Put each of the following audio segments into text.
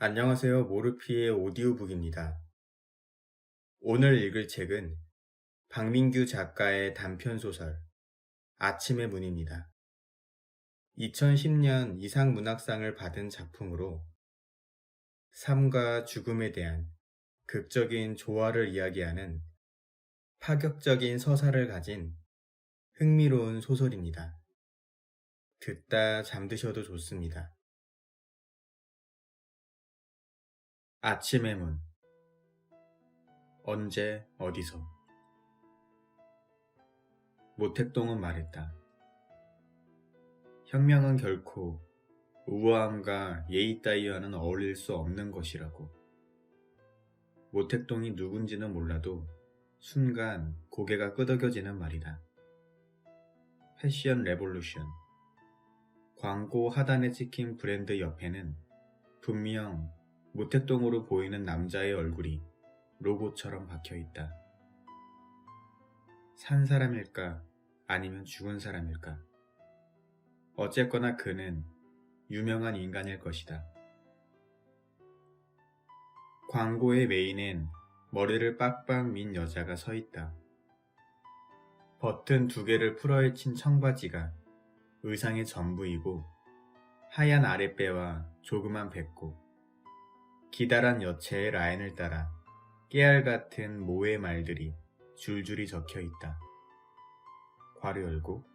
안녕하세요. 모르피의 오디오북입니다. 오늘 읽을 책은 박민규 작가의 단편소설 아침의 문입니다. 2010년 이상문학상을 받은 작품으로 삶과 죽음에 대한 극적인 조화를 이야기하는 파격적인 서사를 가진 흥미로운 소설입니다. 듣다 잠드셔도 좋습니다. 아침의 문. 언제 어디서. 모택동은 말했다. 혁명은 결코 우아함과 예의 따위와는 어울릴 수 없는 것이라고. 모택동이 누군지는 몰라도 순간 고개가 끄덕여지는 말이다. 패션 레볼루션. 광고 하단에 찍힌 브랜드 옆에는 분명 모택동으로 보이는 남자의 얼굴이 로고처럼 박혀있다. 산 사람일까 아니면 죽은 사람일까? 어쨌거나 그는 유명한 인간일 것이다. 광고의 메인엔 머리를 빡빡 민 여자가 서 있다. 버튼 2개를 풀어헤친 청바지가 의상의 전부이고 하얀 아랫배와 조그만 배꼽, 기다란 여체의 라인을 따라 깨알 같은 모의 말들이 줄줄이 적혀 있다. 괄호 열고,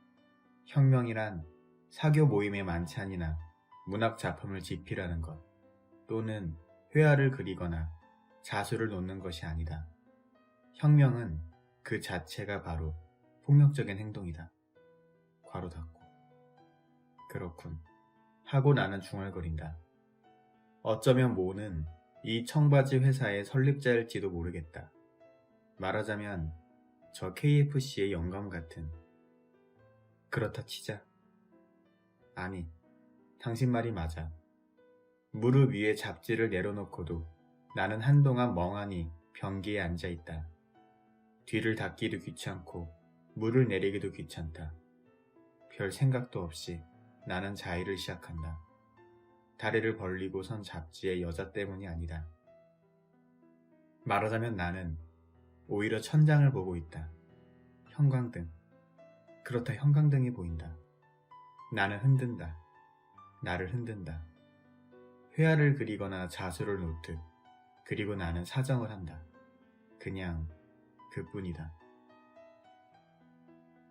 혁명이란 사교 모임의 만찬이나 문학 작품을 집필하는 것, 또는 회화를 그리거나 자수를 놓는 것이 아니다. 혁명은 그 자체가 바로 폭력적인 행동이다. 괄호 닫고. 그렇군. 하고 나는 중얼거린다. 어쩌면 모는 이 청바지 회사의 설립자일지도 모르겠다. 말하자면 저 KFC의 영감 같은. 그렇다 치자. 아니, 당신 말이 맞아. 무릎 위에 잡지를 내려놓고도 나는 한동안 멍하니 변기에 앉아있다. 뒤를 닫기도 귀찮고 물을 내리기도 귀찮다. 별 생각도 없이 나는 자위를 시작한다. 다리를 벌리고 선 잡지의 여자 때문이 아니다. 말하자면 나는 오히려 천장을 보고 있다. 형광등. 그렇다, 형광등이 보인다. 나는 흔든다. 나를 흔든다. 회화를 그리거나 자수를 놓듯. 그리고 나는 사정을 한다. 그냥 그뿐이다.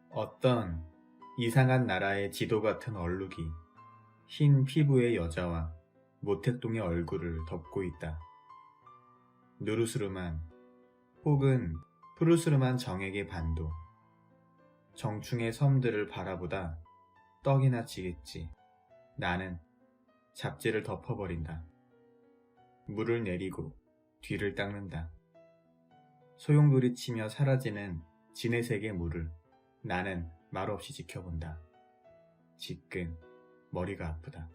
어떤 이상한 나라의 지도 같은 얼룩이 흰 피부의 여자와 모택동의 얼굴을 덮고 있다. 누르스름한 혹은 푸르스름한 정액의 반도. 정충의 섬들을 바라보다 떡이나 지겠지. 나는 잡지를 덮어버린다. 물을 내리고 뒤를 닦는다. 소용돌이치며 사라지는 진해색의 물을 나는 말없이 지켜본다. 지끈 머리가 아프다.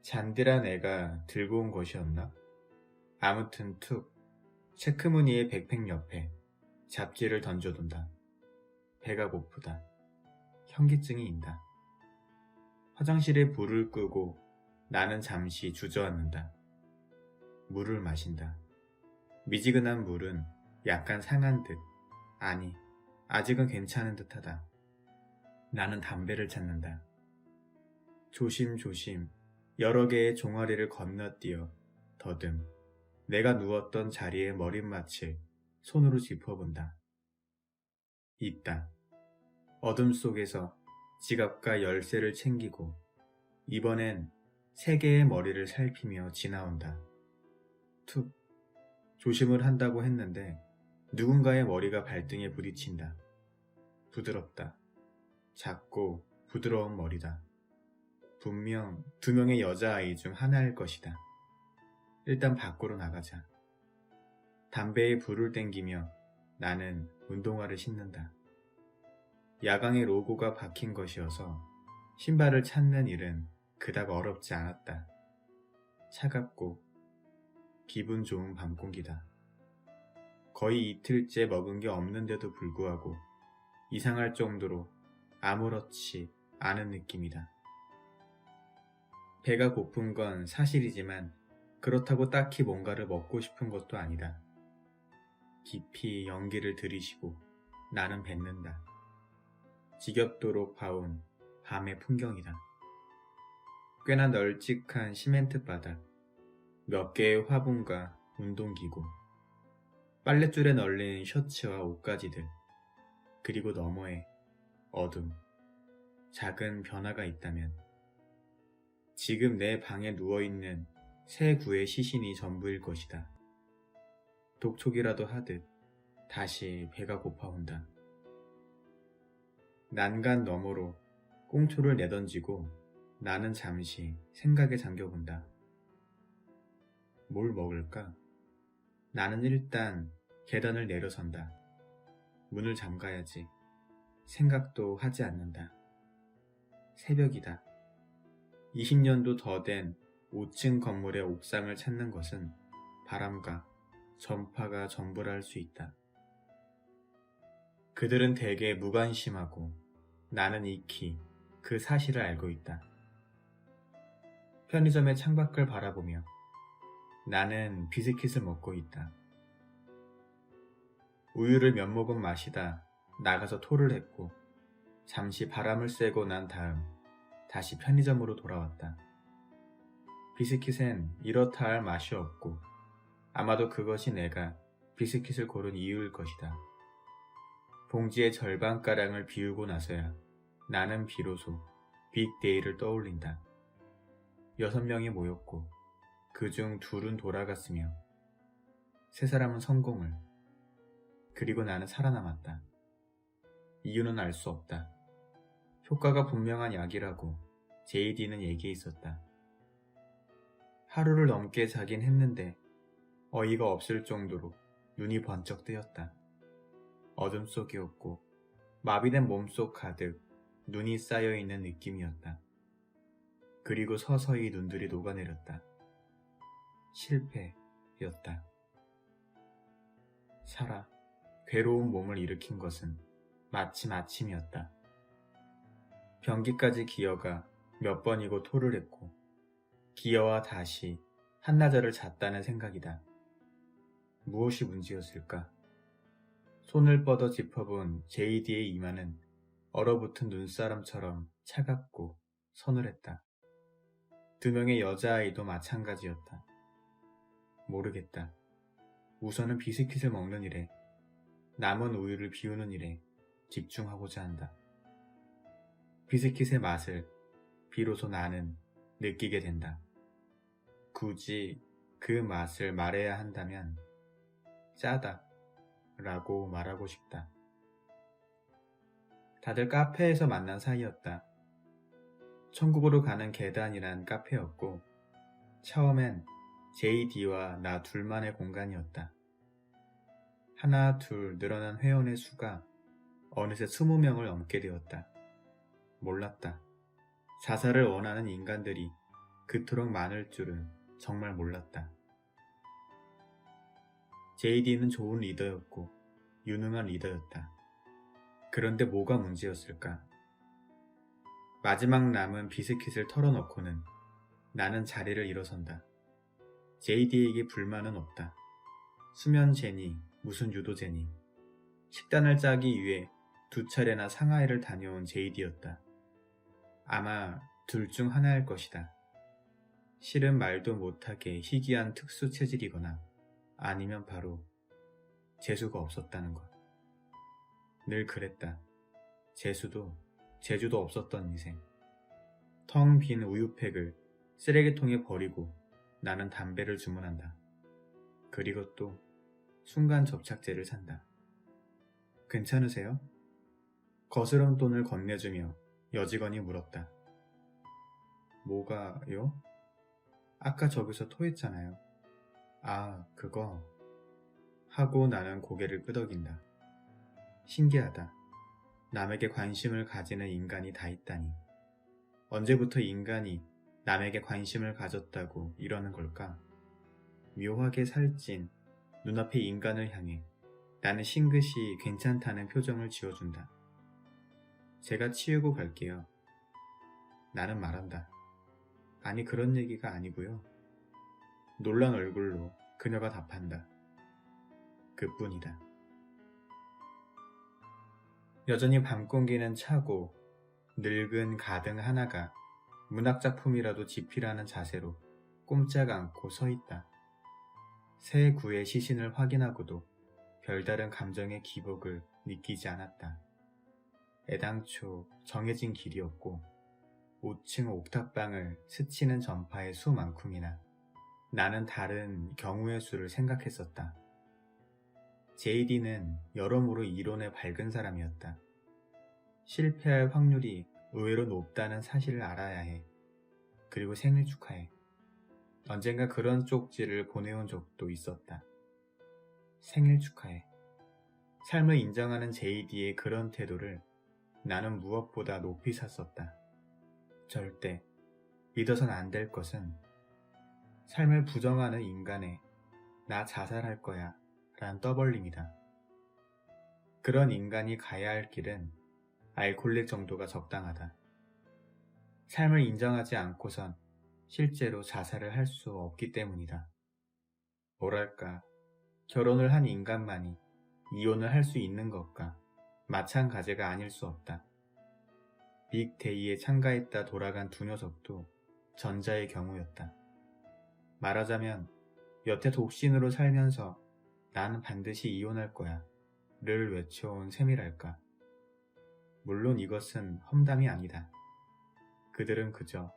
잔디란 애가 들고 온 것이었나? 아무튼 툭 체크무늬의 백팩 옆에 잡지를 던져둔다. 배가 고프다. 현기증이 인다. 화장실에 불을 끄고 나는 잠시 주저앉는다. 물을 마신다. 미지근한 물은 약간 상한 듯, 아니, 아직은 괜찮은 듯하다. 나는 담배를 찾는다. 조심조심 여러 개의 종아리를 건너뛰어 더듬 내가 누웠던 자리의 머릿맡을 손으로 짚어본다. 있다. 어둠 속에서 지갑과 열쇠를 챙기고 이번엔 3개의 머리를 살피며 지나온다. 툭. 조심을 한다고 했는데 누군가의 머리가 발등에 부딪힌다. 부드럽다. 작고 부드러운 머리다. 분명 2명의 여자아이 중 하나일 것이다. 일단 밖으로 나가자. 담배에 불을 땡기며 나는 운동화를 신는다. 야광의 로고가 박힌 것이어서 신발을 찾는 일은 그닥 어렵지 않았다. 차갑고 기분 좋은 밤 공기다. 거의 이틀째 먹은 게 없는데도 불구하고 이상할 정도로 아무렇지 않은 느낌이다. 배가 고픈 건 사실이지만 그렇다고 딱히 뭔가를 먹고 싶은 것도 아니다. 깊이 연기를 들이쉬고 나는 뱉는다. 지겹도록 봐온 밤의 풍경이다. 꽤나 널찍한 시멘트 바닥, 몇 개의 화분과 운동기구, 빨랫줄에 널린 셔츠와 옷가지들, 그리고 너머에 어둠, 작은 변화가 있다면 지금 내 방에 누워있는 새 구의 시신이 전부일 것이다. 독촉이라도 하듯 다시 배가 고파온다. 난간 너머로 꽁초를 내던지고 나는 잠시 생각에 잠겨본다. 뭘 먹을까? 나는 일단 계단을 내려선다. 문을 잠가야지. 생각도 하지 않는다. 새벽이다. 20년도 더 된 5층 건물의 옥상을 찾는 것은 바람과 전파가 전부라 할 수 있다. 그들은 대개 무관심하고 나는 익히 그 사실을 알고 있다. 편의점의 창밖을 바라보며 나는 비스킷을 먹고 있다. 우유를 몇 모금 마시다 나가서 토를 했고 잠시 바람을 쐬고 난 다음 다시 편의점으로 돌아왔다. 비스킷엔 이렇다 할 맛이 없고 아마도 그것이 내가 비스킷을 고른 이유일 것이다. 봉지의 절반가량을 비우고 나서야 나는 비로소 빅데이를 떠올린다. 6명이 모였고 그중 2은 돌아갔으며 3사람은 성공을, 그리고 나는 살아남았다. 이유는 알 수 없다. 효과가 분명한 약이라고 JD는 얘기해 있었다. 하루를 넘게 자긴 했는데 어이가 없을 정도로 눈이 번쩍 뜨였다. 어둠 속이었고 마비된 몸속 가득 눈이 쌓여있는 느낌이었다. 그리고 서서히 눈들이 녹아내렸다. 실패였다. 살아 괴로운 몸을 일으킨 것은 마침 아침이었다. 변기까지 기어가 몇 번이고 토를 했고 기어와 다시 한나절을 잤다는 생각이다. 무엇이 문제였을까? 손을 뻗어 짚어본 JD의 이마는 얼어붙은 눈사람처럼 차갑고 서늘했다. 2명의 여자아이도 마찬가지였다. 모르겠다. 우선은 비스킷을 먹는 일에, 남은 우유를 비우는 일에 집중하고자 한다. 비스킷의 맛을 비로소 나는 느끼게 된다. 굳이 그 맛을 말해야 한다면 짜다 라고 말하고 싶다. 다들 카페에서 만난 사이였다. 천국으로 가는 계단이란 카페였고 처음엔 JD와 나 둘만의 공간이었다. 하나 둘 늘어난 회원의 수가 어느새 20명을 넘게 되었다. 몰랐다. 자살을 원하는 인간들이 그토록 많을 줄은 정말 몰랐다. JD는 좋은 리더였고 유능한 리더였다. 그런데 뭐가 문제였을까? 마지막 남은 비스킷을 털어놓고는 나는 자리를 일어선다. JD에게 불만은 없다. 수면제니 무슨 유도제니. 식단을 짜기 위해 2차례나 상하이를 다녀온 JD였다. 아마 둘 중 하나일 것이다. 실은 말도 못하게 희귀한 특수 체질이거나 아니면 바로 재수가 없었다는 것. 늘 그랬다. 재수도 재주도 없었던 인생. 텅 빈 우유팩을 쓰레기통에 버리고 나는 담배를 주문한다. 그리고 또 순간 접착제를 산다. 괜찮으세요? 거스름 돈을 건네주며 여직원이 물었다. 뭐가요? 아까 저기서 토했잖아요. 아, 그거. 하고 나는 고개를 끄덕인다. 신기하다. 남에게 관심을 가지는 인간이 다 있다니. 언제부터 인간이 남에게 관심을 가졌다고 이러는 걸까? 묘하게 살찐 눈앞의 인간을 향해 나는 싱긋이 괜찮다는 표정을 지어준다. 제가 치우고 갈게요. 나는 말한다. 아니 그런 얘기가 아니고요. 놀란 얼굴로 그녀가 답한다. 그뿐이다. 여전히 밤 공기는 차고 늙은 가등 하나가 문학작품이라도 집필하는 자세로 꼼짝 않고 서 있다. 새 구의 시신을 확인하고도 별다른 감정의 기복을 느끼지 않았다. 애당초 정해진 길이었고 5층 옥탑방을 스치는 전파의 수만큼이나 나는 다른 경우의 수를 생각했었다. JD는 여러모로 이론에 밝은 사람이었다. 실패할 확률이 의외로 높다는 사실을 알아야 해. 그리고 생일 축하해. 언젠가 그런 쪽지를 보내온 적도 있었다. 생일 축하해. 삶을 인정하는 JD의 그런 태도를 나는 무엇보다 높이 샀었다. 절대 믿어선 안 될 것은 삶을 부정하는 인간의 나 자살할 거야 라는 떠벌림이다. 그런 인간이 가야 할 길은 알코올릭 정도가 적당하다. 삶을 인정하지 않고선 실제로 자살을 할 수 없기 때문이다. 뭐랄까, 결혼을 한 인간만이 이혼을 할 수 있는 것과 마찬가지가 아닐 수 없다. 빅데이에 참가했다 돌아간 두 녀석도 전자의 경우였다. 말하자면 여태 독신으로 살면서 나는 반드시 이혼할 거야 를 외쳐온 셈이랄까. 물론 이것은 험담이 아니다. 그들은 그저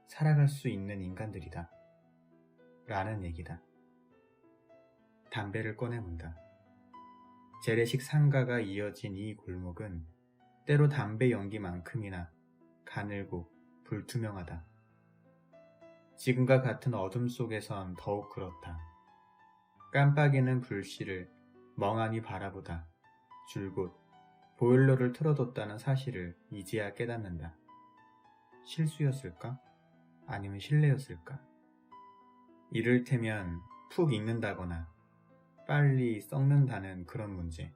살아갈 수 있는 인간들이다 라는 얘기다. 담배를 꺼내문다. 재래식 상가가 이어진 이 골목은 때로 담배 연기만큼이나 가늘고 불투명하다. 지금과 같은 어둠 속에선 더욱 그렇다. 깜빡이는 불씨를 멍하니 바라보다 줄곧 보일러를 틀어뒀다는 사실을 이제야 깨닫는다. 실수였을까? 아니면 실례였을까? 이를테면 푹 익는다거나 빨리 썩는다는 그런 문제.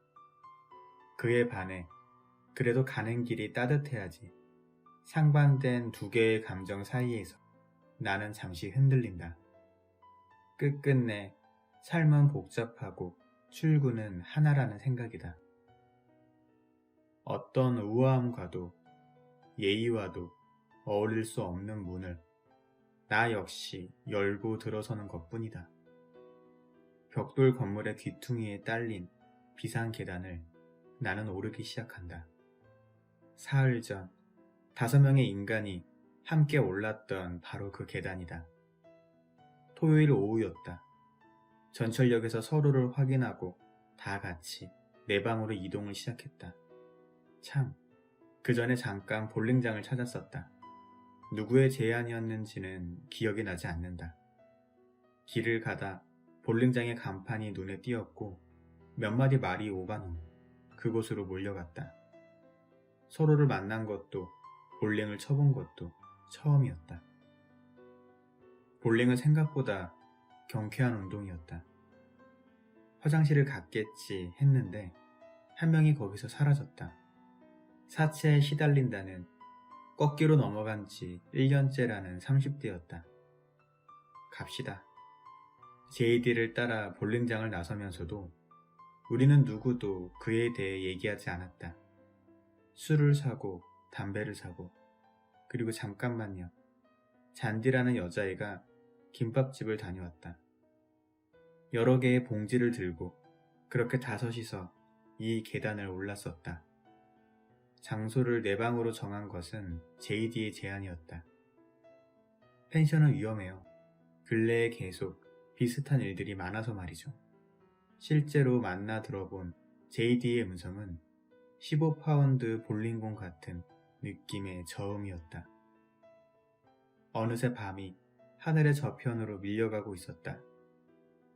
그에 반해 그래도 가는 길이 따뜻해야지. 상반된 두 개의 감정 사이에서 나는 잠시 흔들린다. 끝끝내 삶은 복잡하고 출구는 하나라는 생각이다. 어떤 우아함과도 예의와도 어울릴 수 없는 문을 나 역시 열고 들어서는 것뿐이다. 벽돌 건물의 귀퉁이에 딸린 비상 계단을 나는 오르기 시작한다. 사흘 전 5명의 인간이 함께 올랐던 바로 그 계단이다. 토요일 오후였다. 전철역에서 서로를 확인하고 다 같이 내 방으로 이동을 시작했다. 참, 그 전에 잠깐 볼링장을 찾았었다. 누구의 제안이었는지는 기억이 나지 않는다. 길을 가다 볼링장의 간판이 눈에 띄었고 몇 마디 말이 오간 후 그곳으로 몰려갔다. 서로를 만난 것도 볼링을 쳐본 것도 처음이었다. 볼링은 생각보다 경쾌한 운동이었다. 화장실을 갔겠지 했는데 한 명이 거기서 사라졌다. 사체에 시달린다는 꺾기로 넘어간 지 1년째라는 30대였다. 갑시다. JD를 따라 볼링장을 나서면서도 우리는 누구도 그에 대해 얘기하지 않았다. 술을 사고 담배를 사고 그리고 잠깐만요. 잔디라는 여자애가 김밥집을 다녀왔다. 여러 개의 봉지를 들고 그렇게 다섯이서 이 계단을 올랐었다. 장소를 내 방으로 정한 것은 JD의 제안이었다. 펜션은 위험해요. 근래에 계속 비슷한 일들이 많아서 말이죠. 실제로 만나 들어본 JD의 음성은 15파운드 볼링공 같은 느낌의 저음이었다. 어느새 밤이 하늘의 저편으로 밀려가고 있었다.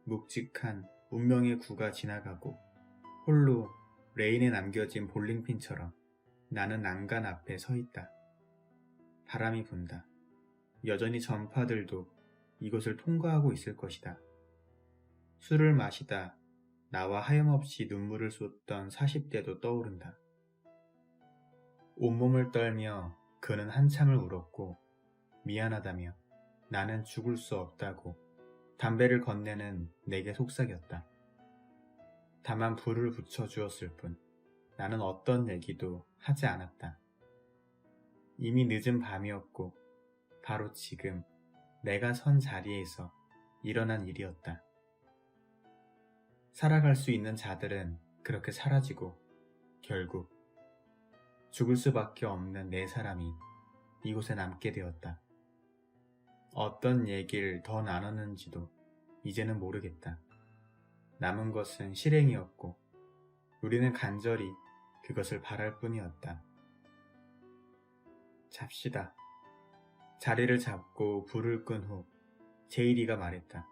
묵직한 운명의 구가 지나가고 홀로 레인에 남겨진 볼링핀처럼 나는 난간 앞에 서 있다. 바람이 분다. 여전히 전파들도 이곳을 통과하고 있을 것이다. 술을 마시다 나와 하염없이 눈물을 쏟던 40대도 떠오른다. 온몸을 떨며 그는 한참을 울었고 미안하다며 나는 죽을 수 없다고 담배를 건네는 내게 속삭였다. 다만 불을 붙여주었을 뿐 나는 어떤 얘기도 하지 않았다. 이미 늦은 밤이었고 바로 지금 내가 선 자리에서 일어난 일이었다. 살아갈 수 있는 자들은 그렇게 사라지고 결국 죽을 수밖에 없는 네 사람이 이곳에 남게 되었다. 어떤 얘기를 더 나눴는지도 이제는 모르겠다. 남은 것은 실행이었고 우리는 간절히 그것을 바랄 뿐이었다. 잡시다. 자리를 잡고 불을 끈 후 제이리가 말했다.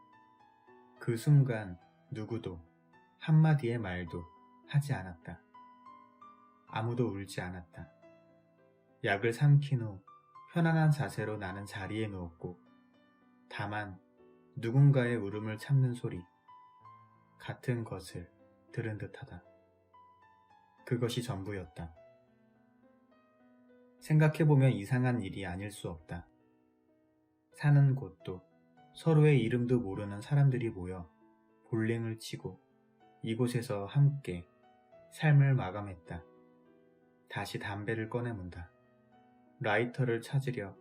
그 순간 누구도 한마디의 말도 하지 않았다. 아무도 울지 않았다. 약을 삼킨 후 편안한 자세로 나는 자리에 누웠고 다만 누군가의 울음을 참는 소리 같은 것을 들은 듯하다. 그것이 전부였다. 생각해보면 이상한 일이 아닐 수 없다. 사는 곳도 서로의 이름도 모르는 사람들이 모여 볼링을 치고 이곳에서 함께 삶을 마감했다. 다시 담배를 꺼내문다. 라이터를 찾으려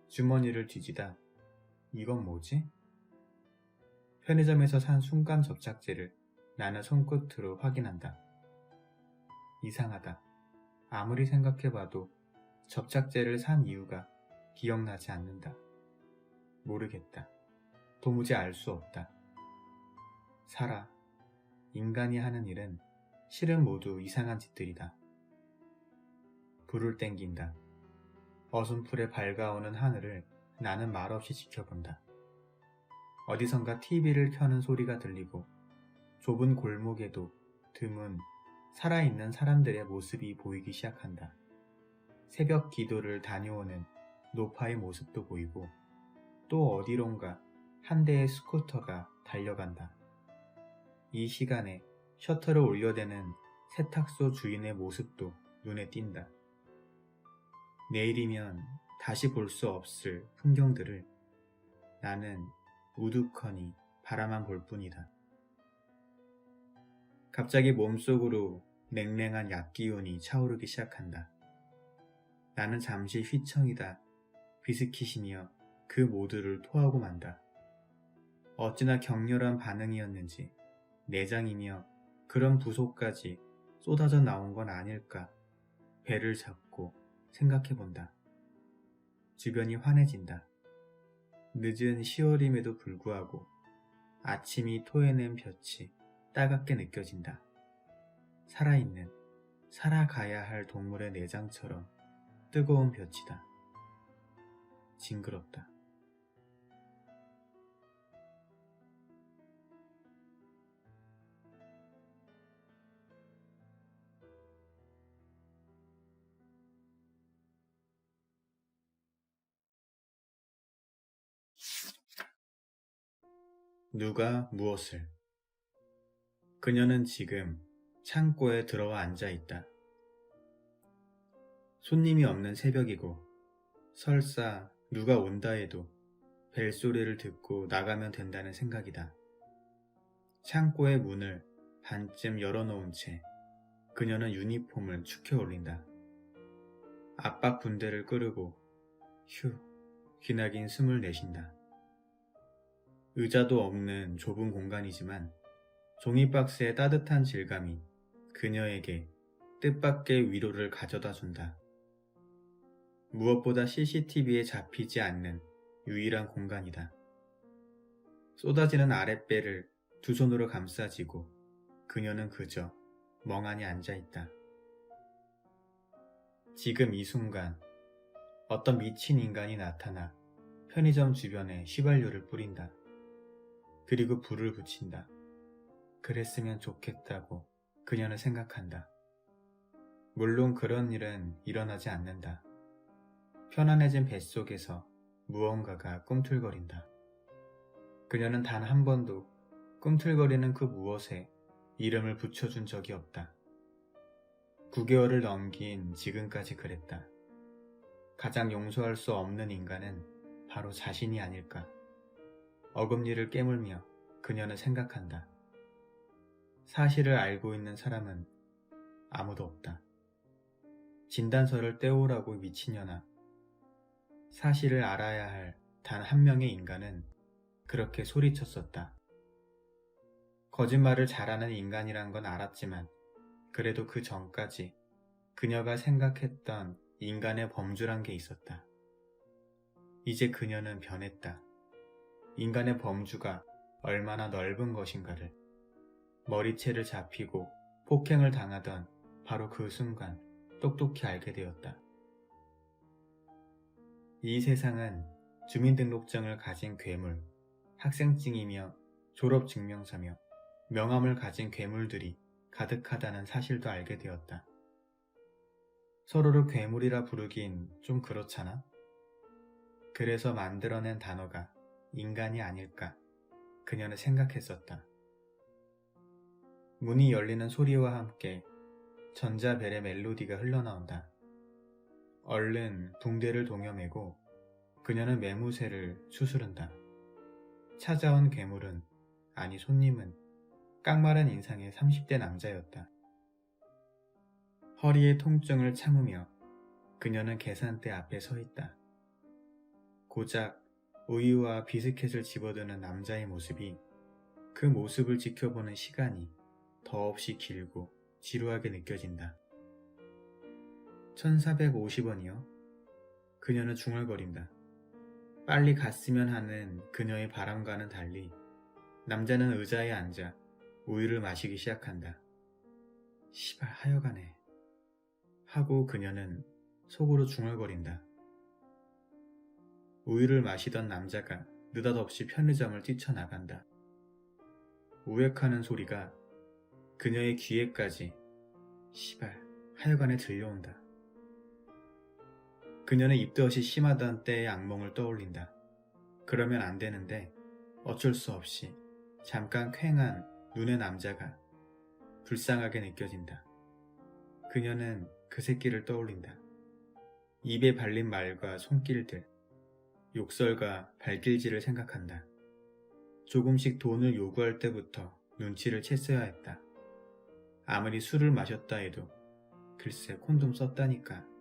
주머니를 뒤지다 이건 뭐지? 편의점에서 산 순간 접착제를 나는 손끝으로 확인한다. 이상하다. 아무리 생각해봐도 접착제를 산 이유가 기억나지 않는다. 모르겠다. 도무지 알 수 없다. 살아. 인간이 하는 일은 실은 모두 이상한 짓들이다. 불을 땡긴다. 어순풀에 밝아오는 하늘을 나는 말없이 지켜본다. 어디선가 TV를 켜는 소리가 들리고 좁은 골목에도 드문 살아있는 사람들의 모습이 보이기 시작한다. 새벽 기도를 다녀오는 노파의 모습도 보이고 또 어디론가 한 대의 스쿠터가 달려간다. 이 시간에 셔터를 올려대는 세탁소 주인의 모습도 눈에 띈다. 내일이면 다시 볼 수 없을 풍경들을 나는 우두커니 바라만 볼 뿐이다. 갑자기 몸속으로 냉랭한 약기운이 차오르기 시작한다. 나는 잠시 휘청이다 비스킷이며 그 모두를 토하고 만다. 어찌나 격렬한 반응이었는지 내장이며 그런 부속까지 쏟아져 나온 건 아닐까 배를 잡고 생각해본다. 주변이 환해진다. 늦은 10월임에도 불구하고 아침이 토해낸 볕이 따갑게 느껴진다. 살아있는, 살아가야 할 동물의 내장처럼 뜨거운 볕이다. 징그럽다. 누가 무엇을? 그녀는 지금 창고에 들어와 앉아 있다. 손님이 없는 새벽이고 설사 누가 온다 해도 벨소리를 듣고 나가면 된다는 생각이다. 창고의 문을 반쯤 열어놓은 채 그녀는 유니폼을 축혀 올린다. 압박 분대를 끄르고 휴 기나긴 숨을 내쉰다. 의자도 없는 좁은 공간이지만 종이박스의 따뜻한 질감이 그녀에게 뜻밖의 위로를 가져다 준다. 무엇보다 CCTV에 잡히지 않는 유일한 공간이다. 쏟아지는 아랫배를 두 손으로 감싸지고 그녀는 그저 멍하니 앉아있다. 지금 이 순간 어떤 미친 인간이 나타나 편의점 주변에 휘발유를 뿌린다. 그리고 불을 붙인다. 그랬으면 좋겠다고 그녀는 생각한다. 물론 그런 일은 일어나지 않는다. 편안해진 뱃속에서 무언가가 꿈틀거린다. 그녀는 단 한 번도 꿈틀거리는 그 무엇에 이름을 붙여준 적이 없다. 9개월을 넘긴 지금까지 그랬다. 가장 용서할 수 없는 인간은 바로 자신이 아닐까. 어금니를 깨물며 그녀는 생각한다. 사실을 알고 있는 사람은 아무도 없다. 진단서를 떼오라고 미친년아. 사실을 알아야 할 단 한 명의 인간은 그렇게 소리쳤었다. 거짓말을 잘하는 인간이란 건 알았지만 그래도 그 전까지 그녀가 생각했던 인간의 범주란 게 있었다. 이제 그녀는 변했다. 인간의 범주가 얼마나 넓은 것인가를, 머리채를 잡히고 폭행을 당하던 바로 그 순간 똑똑히 알게 되었다. 이 세상은 주민등록증을 가진 괴물, 학생증이며 졸업증명서며 명함을 가진 괴물들이 가득하다는 사실도 알게 되었다. 서로를 괴물이라 부르긴 좀 그렇잖아? 그래서 만들어낸 단어가 인간이 아닐까 그녀는 생각했었다. 문이 열리는 소리와 함께 전자벨의 멜로디가 흘러나온다. 얼른 붕대를 동여매고 그녀는 매무새를 추스른다. 찾아온 괴물은, 아니 손님은 깡마른 인상의 30대 남자였다. 허리의 통증을 참으며 그녀는 계산대 앞에 서 있다. 고작 우유와 비스켓을 집어드는 남자의 모습이, 그 모습을 지켜보는 시간이 더없이 길고 지루하게 느껴진다. 1450원이요? 그녀는 중얼거린다. 빨리 갔으면 하는 그녀의 바람과는 달리 남자는 의자에 앉아 우유를 마시기 시작한다. 시발 하여가네 하고 그녀는 속으로 중얼거린다. 우유를 마시던 남자가 느닷없이 편의점을 뛰쳐나간다. 우역하는 소리가 그녀의 귀에까지 시발 하여간에 들려온다. 그녀는 입도 없이 심하던 때의 악몽을 떠올린다. 그러면 안 되는데 어쩔 수 없이 잠깐 퀭한 눈의 남자가 불쌍하게 느껴진다. 그녀는 그 새끼를 떠올린다. 입에 발린 말과 손길들, 욕설과 발길질을 생각한다. 조금씩 돈을 요구할 때부터 눈치를 챘어야 했다. 아무리 술을 마셨다 해도 글쎄 콘돔 썼다니까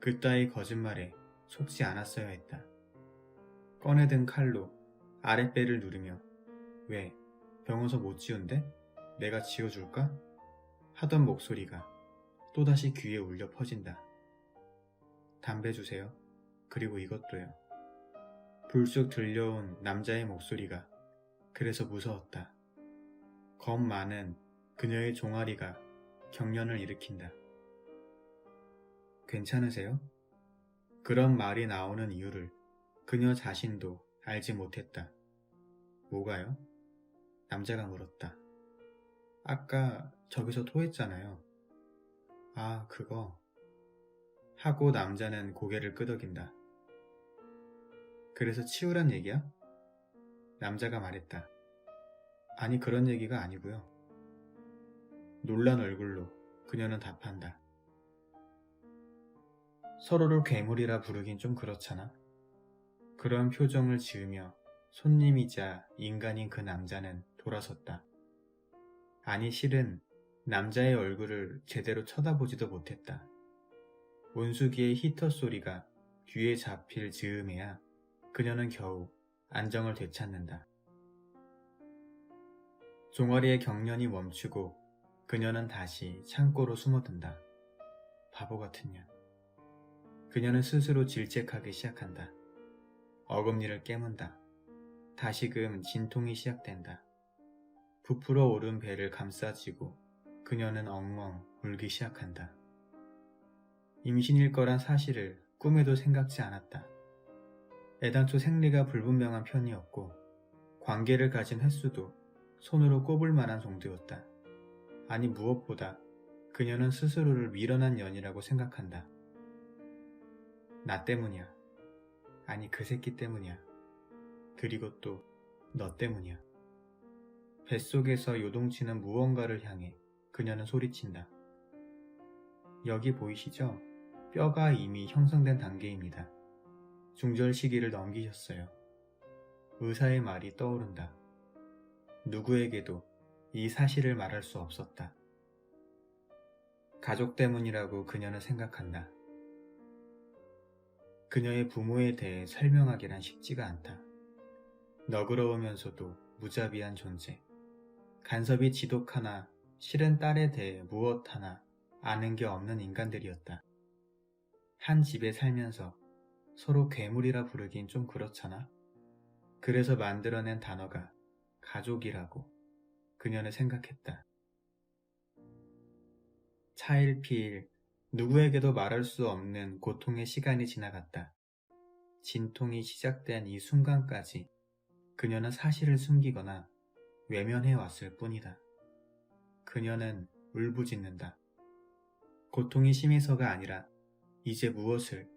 그따위 거짓말에 속지 않았어야 했다. 꺼내든 칼로 아랫배를 누르며 왜 병원서 못 지운대? 내가 지어줄까? 하던 목소리가 또다시 귀에 울려 퍼진다. 담배 주세요. 그리고 이것도요. 불쑥 들려온 남자의 목소리가 그래서 무서웠다. 겁 많은 그녀의 종아리가 경련을 일으킨다. 괜찮으세요? 그런 말이 나오는 이유를 그녀 자신도 알지 못했다. 뭐가요? 남자가 물었다. 아까 저기서 토했잖아요. 아, 그거. 하고 남자는 고개를 끄덕인다. 그래서 치우란 얘기야? 남자가 말했다. 아니, 그런 얘기가 아니고요. 놀란 얼굴로 그녀는 답한다. 서로를 괴물이라 부르긴 좀 그렇잖아. 그런 표정을 지으며 손님이자 인간인 그 남자는 돌아섰다. 아니 실은 남자의 얼굴을 제대로 쳐다보지도 못했다. 온수기의 히터 소리가 귀에 잡힐 즈음에야 그녀는 겨우 안정을 되찾는다. 종아리의 경련이 멈추고 그녀는 다시 창고로 숨어든다. 바보 같은 년. 그녀는 스스로 질책하기 시작한다. 어금니를 깨문다. 다시금 진통이 시작된다. 부풀어 오른 배를 감싸쥐고 그녀는 엉엉 울기 시작한다. 임신일 거란 사실을 꿈에도 생각지 않았다. 애당초 생리가 불분명한 편이었고 관계를 가진 횟수도 손으로 꼽을 만한 정도였다. 아니 무엇보다 그녀는 스스로를 미련한 년이라고 생각한다. 나 때문이야. 아니 그 새끼 때문이야. 그리고 또 너 때문이야. 뱃속에서 요동치는 무언가를 향해 그녀는 소리친다. 여기 보이시죠? 뼈가 이미 형성된 단계입니다. 중절 시기를 넘기셨어요. 의사의 말이 떠오른다. 누구에게도 이 사실을 말할 수 없었다. 가족 때문이라고 그녀는 생각한다. 그녀의 부모에 대해 설명하기란 쉽지가 않다. 너그러우면서도 무자비한 존재. 간섭이 지독하나 실은 딸에 대해 무엇 하나 아는 게 없는 인간들이었다. 한 집에 살면서 서로 괴물이라 부르긴 좀 그렇잖아. 그래서 만들어낸 단어가 가족이라고 그녀는 생각했다. 차일피일 누구에게도 말할 수 없는 고통의 시간이 지나갔다. 진통이 시작된 이 순간까지 그녀는 사실을 숨기거나 외면해 왔을 뿐이다. 그녀는 울부짖는다. 고통이 심해서가 아니라 이제 무엇을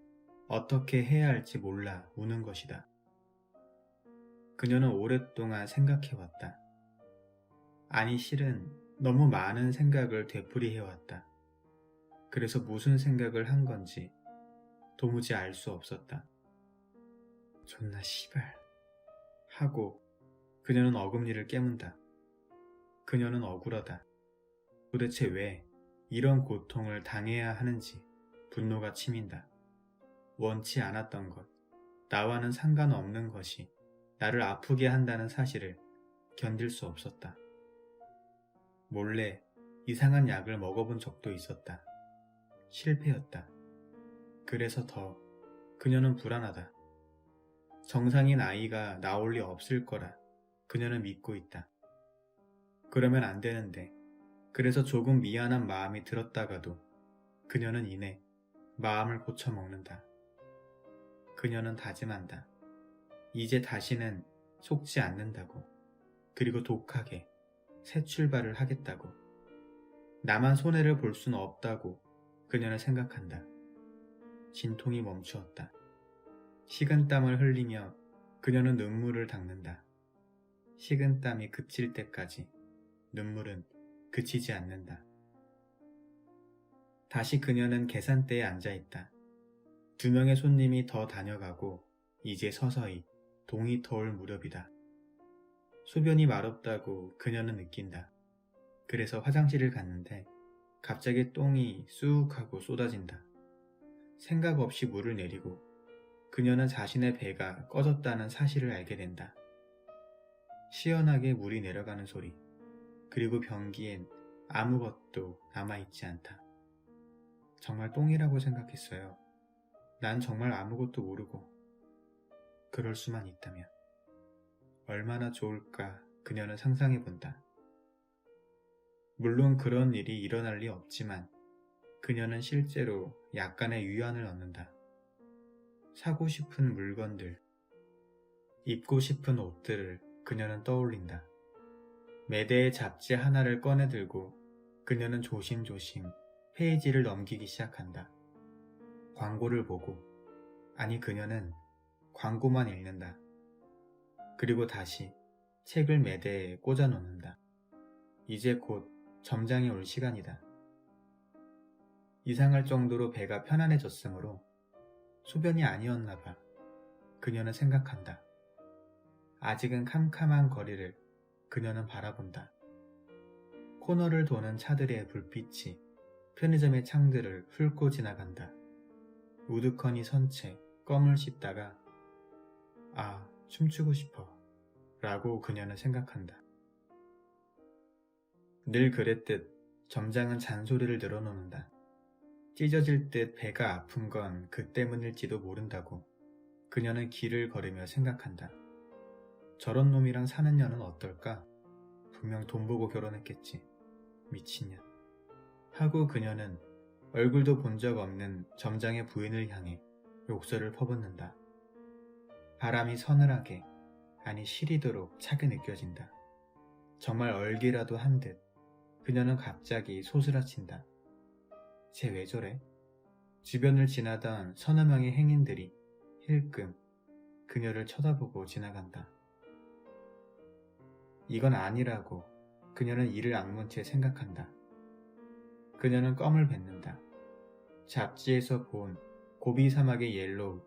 어떻게 해야 할지 몰라 우는 것이다. 그녀는 오랫동안 생각해왔다. 아니 실은 너무 많은 생각을 되풀이해왔다. 그래서 무슨 생각을 한 건지 도무지 알 수 없었다. 존나 씨발 하고 그녀는 어금니를 깨문다. 그녀는 억울하다. 도대체 왜 이런 고통을 당해야 하는지 분노가 치민다. 원치 않았던 것, 나와는 상관없는 것이 나를 아프게 한다는 사실을 견딜 수 없었다. 몰래 이상한 약을 먹어본 적도 있었다. 실패였다. 그래서 더 그녀는 불안하다. 정상인 아이가 나올 리 없을 거라 그녀는 믿고 있다. 그러면 안 되는데 그래서 조금 미안한 마음이 들었다가도 그녀는 이내 마음을 고쳐먹는다. 그녀는 다짐한다. 이제 다시는 속지 않는다고. 그리고 독하게 새 출발을 하겠다고. 나만 손해를 볼 수는 없다고 그녀는 생각한다. 진통이 멈추었다. 식은땀을 흘리며 그녀는 눈물을 닦는다. 식은땀이 그칠 때까지 눈물은 그치지 않는다. 다시 그녀는 계산대에 앉아있다. 2명의 손님이 더 다녀가고 이제 서서히 동이 터올 무렵이다. 소변이 마렵다고 그녀는 느낀다. 그래서 화장실을 갔는데 갑자기 똥이 쑥 하고 쏟아진다. 생각 없이 물을 내리고 그녀는 자신의 배가 꺼졌다는 사실을 알게 된다. 시원하게 물이 내려가는 소리, 그리고 변기엔 아무것도 남아있지 않다. 정말 똥이라고 생각했어요. 난 정말 아무것도 모르고. 그럴 수만 있다면 얼마나 좋을까 그녀는 상상해본다. 물론 그런 일이 일어날 리 없지만 그녀는 실제로 약간의 위안을 얻는다. 사고 싶은 물건들, 입고 싶은 옷들을 그녀는 떠올린다. 매대의 잡지 하나를 꺼내들고 그녀는 조심조심 페이지를 넘기기 시작한다. 광고를 보고, 아니 그녀는 광고만 읽는다. 그리고 다시 책을 매대에 꽂아 놓는다. 이제 곧 점장이 올 시간이다. 이상할 정도로 배가 편안해졌으므로 소변이 아니었나 봐. 그녀는 생각한다. 아직은 캄캄한 거리를 그녀는 바라본다. 코너를 도는 차들의 불빛이 편의점의 창들을 훑고 지나간다. 우두커니 선 채 껌을 씹다가 아, 춤추고 싶어 라고 그녀는 생각한다. 늘 그랬듯 점장은 잔소리를 늘어놓는다. 찢어질 듯 배가 아픈 건 그 때문일지도 모른다고 그녀는 길을 걸으며 생각한다. 저런 놈이랑 사는 년은 어떨까? 분명 돈 보고 결혼했겠지. 미친년. 하고 그녀는 얼굴도 본 적 없는 점장의 부인을 향해 욕설을 퍼붓는다. 바람이 서늘하게, 아니 시리도록 차게 느껴진다. 정말 얼기라도 한 듯 그녀는 갑자기 소스라친다. 쟤 왜 저래? 주변을 지나던 서너 명의 행인들이 힐끔 그녀를 쳐다보고 지나간다. 이건 아니라고 그녀는 이를 악문 채 생각한다. 그녀는 껌을 뱉는다. 잡지에서 본 고비 사막의 옐로우,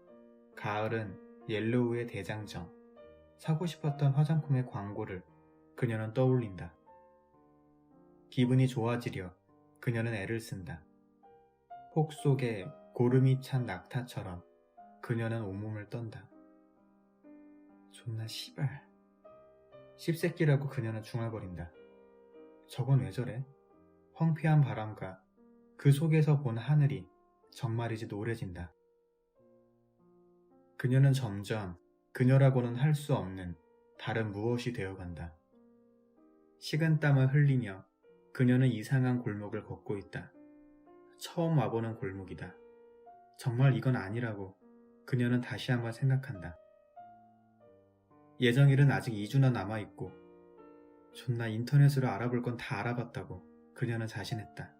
가을은 옐로우의 대장정, 사고 싶었던 화장품의 광고를 그녀는 떠올린다. 기분이 좋아지려 그녀는 애를 쓴다. 폭 속에 고름이 찬 낙타처럼 그녀는 온몸을 떤다. 존나 씨발. 씹새끼라고 그녀는 중얼거린다. 저건 왜 저래? 황폐한 바람과 그 속에서 본 하늘이 정말이지 노래진다. 그녀는 점점 그녀라고는 할 수 없는 다른 무엇이 되어간다. 식은땀을 흘리며 그녀는 이상한 골목을 걷고 있다. 처음 와보는 골목이다. 정말 이건 아니라고 그녀는 다시 한번 생각한다. 예정일은 아직 2주나 남아있고 존나 인터넷으로 알아볼 건 다 알아봤다고 그녀는 자신했다.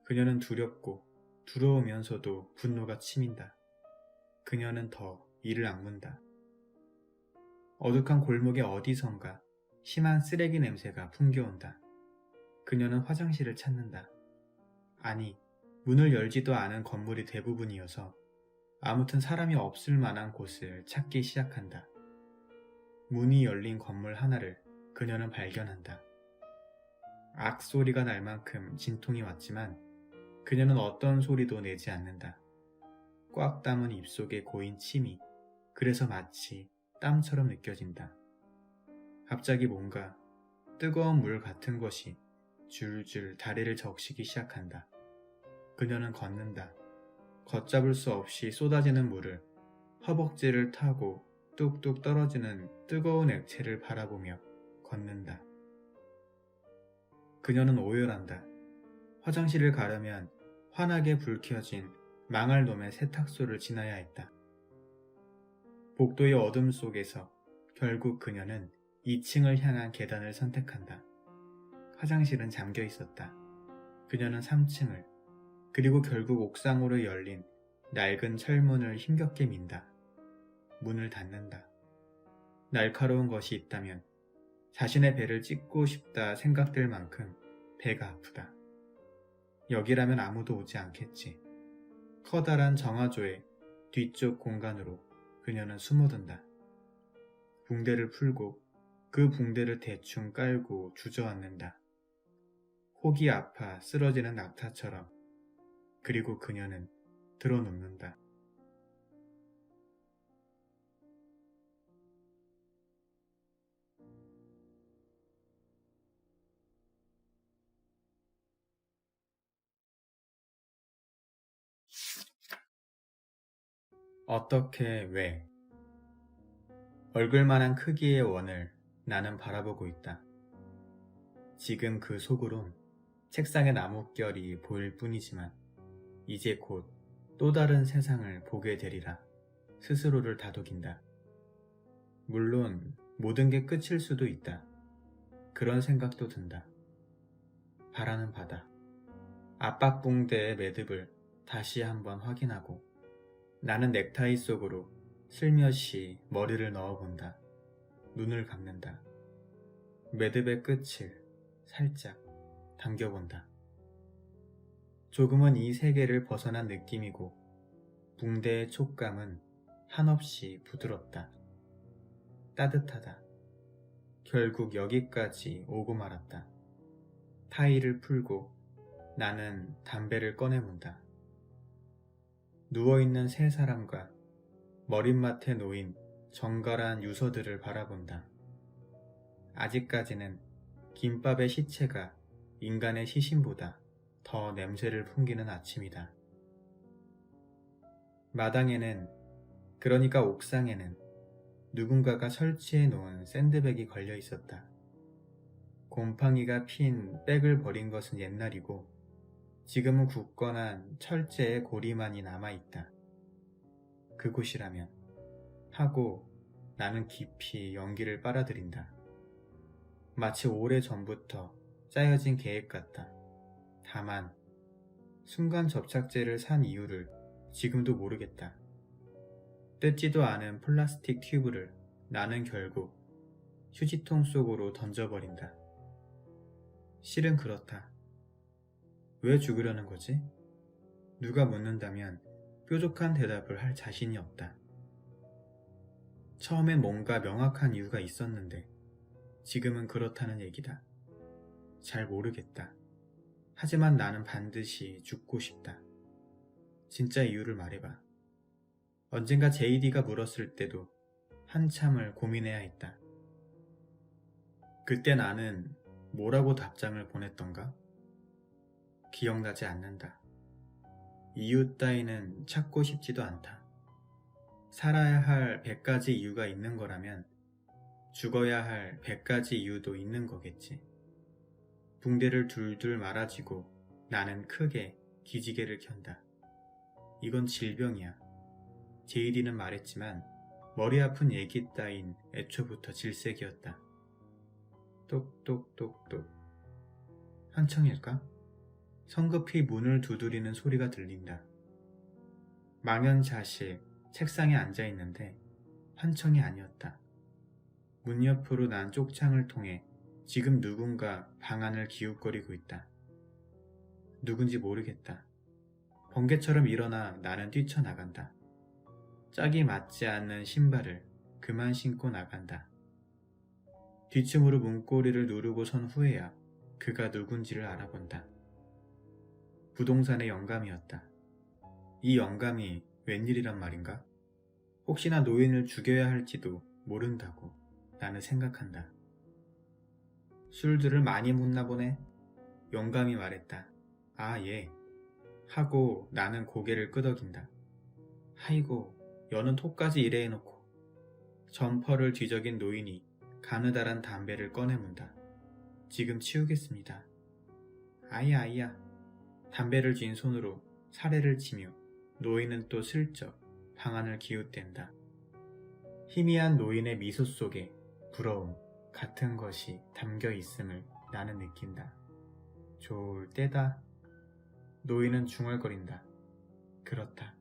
그녀는 두렵고 두려우면서도 분노가 치민다. 그녀는 더 이를 악문다. 어둑한 골목의 어디선가 심한 쓰레기 냄새가 풍겨온다. 그녀는 화장실을 찾는다. 아니, 문을 열지도 않은 건물이 대부분이어서 아무튼 사람이 없을 만한 곳을 찾기 시작한다. 문이 열린 건물 하나를 그녀는 발견한다. 악 소리가 날 만큼 진통이 왔지만 그녀는 어떤 소리도 내지 않는다. 꽉 담은 입속에 고인 침이 그래서 마치 땀처럼 느껴진다. 갑자기 뭔가 뜨거운 물 같은 것이 줄줄 다리를 적시기 시작한다. 그녀는 걷는다. 걷잡을 수 없이 쏟아지는 물을 허벅지를 타고 뚝뚝 떨어지는 뜨거운 액체를 바라보며 걷는다. 그녀는 오열한다. 화장실을 가려면 환하게 불 켜진 망할 놈의 세탁소를 지나야 했다. 복도의 어둠 속에서 결국 그녀는 2층을 향한 계단을 선택한다. 화장실은 잠겨 있었다. 그녀는 3층을, 그리고 결국 옥상으로 열린 낡은 철문을 힘겹게 민다. 문을 닫는다. 날카로운 것이 있다면 자신의 배를 찢고 싶다 생각될 만큼 배가 아프다. 여기라면 아무도 오지 않겠지. 커다란 정화조의 뒤쪽 공간으로 그녀는 숨어든다. 붕대를 풀고 그 붕대를 대충 깔고 주저앉는다. 혹이 아파 쓰러지는 낙타처럼. 그리고 그녀는 드러눕는다. 어떻게, 왜? 얼굴만한 크기의 원을 나는 바라보고 있다. 지금 그 속으론 책상의 나뭇결이 보일 뿐이지만 이제 곧 또 다른 세상을 보게 되리라 스스로를 다독인다. 물론 모든 게 끝일 수도 있다. 그런 생각도 든다. 바라는 바다. 압박붕대의 매듭을 다시 한번 확인하고 나는 넥타이 속으로 슬며시 머리를 넣어본다. 눈을 감는다. 매듭의 끝을 살짝 당겨본다. 조금은 이 세계를 벗어난 느낌이고 붕대의 촉감은 한없이 부드럽다. 따뜻하다. 결국 여기까지 오고 말았다. 타이를 풀고 나는 담배를 꺼내문다. 누워있는 세 사람과 머릿맡에 놓인 정갈한 유서들을 바라본다. 아직까지는 김밥의 시체가 인간의 시신보다 더 냄새를 풍기는 아침이다. 마당에는, 그러니까 옥상에는 누군가가 설치해 놓은 샌드백이 걸려 있었다. 곰팡이가 핀 백을 버린 것은 옛날이고 지금은 굳건한 철제의 고리만이 남아있다. 그곳이라면 하고 나는 깊이 연기를 빨아들인다. 마치 오래전부터 짜여진 계획 같다. 다만 순간 접착제를 산 이유를 지금도 모르겠다. 뜯지도 않은 플라스틱 튜브를 나는 결국 휴지통 속으로 던져버린다. 실은 그렇다. 왜 죽으려는 거지? 누가 묻는다면 뾰족한 대답을 할 자신이 없다. 처음엔 뭔가 명확한 이유가 있었는데 지금은 그렇다는 얘기다. 잘 모르겠다. 하지만 나는 반드시 죽고 싶다. 진짜 이유를 말해봐. 언젠가 JD가 물었을 때도 한참을 고민해야 했다. 그때 나는 뭐라고 답장을 보냈던가? 기억나지 않는다. 이유 따위는 찾고 싶지도 않다. 살아야 할 100가지 이유가 있는 거라면 죽어야 할 100가지 이유도 있는 거겠지. 붕대를 둘둘 말아쥐고 나는 크게 기지개를 켠다. 이건 질병이야. JD는 말했지만 머리 아픈 얘기 따윈 애초부터 질색이었다. 똑똑똑똑. 한청일까? 성급히 문을 두드리는 소리가 들린다. 망연자실 책상에 앉아있는데 환청이 아니었다. 문 옆으로 난 쪽창을 통해 지금 누군가 방안을 기웃거리고 있다. 누군지 모르겠다. 번개처럼 일어나 나는 뛰쳐나간다. 짝이 맞지 않는 신발을 그만 신고 나간다. 뒷춤으로 문고리를 누르고 선 후에야 그가 누군지를 알아본다. 부동산의 영감이었다. 이 영감이 웬일이란 말인가? 혹시나 노인을 죽여야 할지도 모른다고 나는 생각한다. 술들을 많이 묻나 보네. 영감이 말했다. 아, 예. 하고 나는 고개를 끄덕인다. 아이고, 여는 톡까지 이래 해놓고. 점퍼를 뒤적인 노인이 가느다란 담배를 꺼내문다. 지금 치우겠습니다. 아이야, 아이야. 담배를 쥔 손으로 사례를 치며 노인은 또 슬쩍 방안을 기웃댄다. 희미한 노인의 미소 속에 부러움 같은 것이 담겨 있음을 나는 느낀다. 좋을 때다. 노인은 중얼거린다. 그렇다.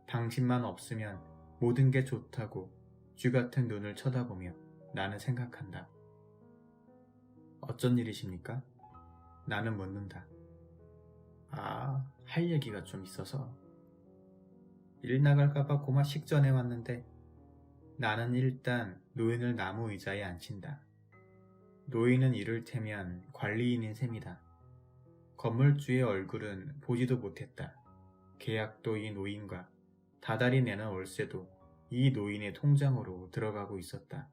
당신만 없으면 모든 게 좋다고 쥐같은 눈을 쳐다보며 나는 생각한다. 어쩐 일이십니까? 나는 묻는다. 아, 할 얘기가 좀 있어서. 일 나갈까봐 고마 식전에 왔는데 나는 일단 노인을 나무 의자에 앉힌다. 노인은 이를테면 관리인인 셈이다. 건물주의 얼굴은 보지도 못했다. 계약도 이 노인과 다달이 내는 월세도 이 노인의 통장으로 들어가고 있었다.